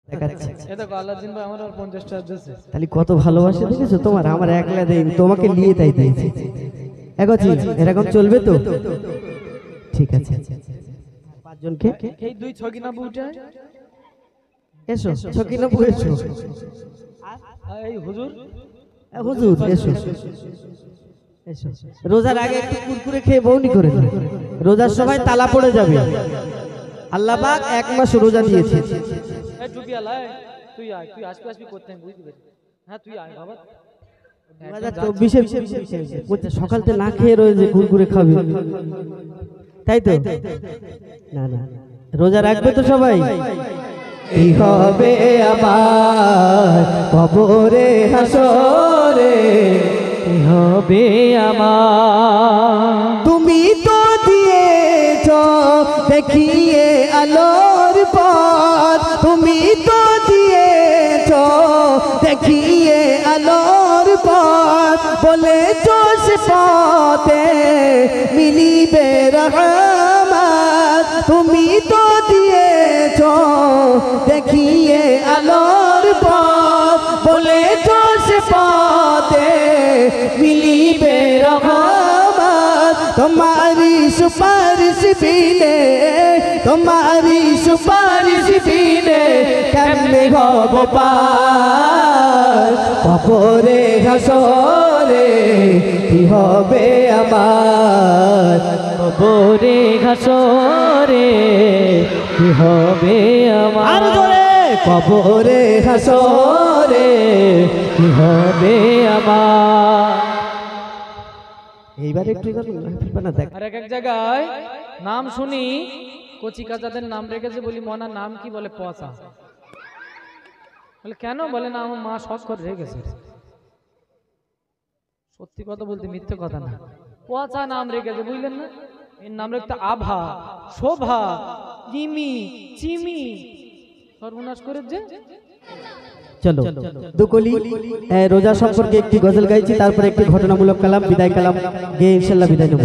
দেখাচ্ছে। এ দেখো আল্লাহ দিন ভাই আমার আর 50 টাকা দিয়েছে। তাহলে কত ভালোবাসা দেখেছো তোমার, আমার একলা দেয়নি, তোমাকে নিয়ে তাই দিয়েছি। এগোচ্ছি, এরকম চলবে তো? ঠিক আছে, পাঁচজনকে এই দুই ছকিনা বুটা এসো, ছকিনা বউ এসো। আর এই হুজুর হুজুর এসো, এসো। রোজার আগে একটু কুরকুরে খেয়ে বউনি করে নাও। রোজার সময় তালা পড়ে যাবে। আল্লাহ পাক 1 মাস রোজা দিয়েছে। এই টুপিয়া লাই, তুই আয়, তুই আসবি আসবি করতে আমি বুঝতে পারি। হ্যাঁ তুই আয় বাবা। 2024 সকালতে না খেয়ে রয়েছে, কুরকুরে খাবে তাই তো? না না, রোজা রাখবে তো সবাই। এই হবে আমার কবরে হাসরে, এই হবে আমার। তুমি তো দিয়েছ দেখিয়ে আলোর পথ, তুমি তো দিয়েছ দেখিয়ে আলোর পথ, বলেছ সে পথে মিলিবে রহমত, তুমি তো দিয়েছ দেখিয়ে আলোর পথ, বলেছ সে পথে মিলিবে রহমত, তোমারি সুপারিশ বিনে, তোমারি সুপারিশ বিনে কেমনে হব পার, কবরে হাসরে কি হবে আমার, কবরে হাসরে কি হবে আমার। আর জোরে, কবরে হাসরে কি হবে আমার। এইবার একটু না দেখ। আর এক জায়গায় নাম শুনি কচি কাচাদের নাম রেখেছে, বলি মনার নাম কি, বলে পচা। বলে কেন, বলে না আমার মা শখ করে রেখেছে। সত্যি কথা বলতে মিথ্যে কথা না, পচা নাম রেখেছে বুঝলেন না। এর নাম রাখতে আভা, শোভা, জিমি, চিমি, সর্বনাশ করেছে। চলো দুকলি রোজা সম্পর্কে একটি গজল গাইছি, তারপরে একটি ঘটনামূলক কালাম, বিদায় কালাম গিয়ে ইনশাল্লাহ বিদায় নেব।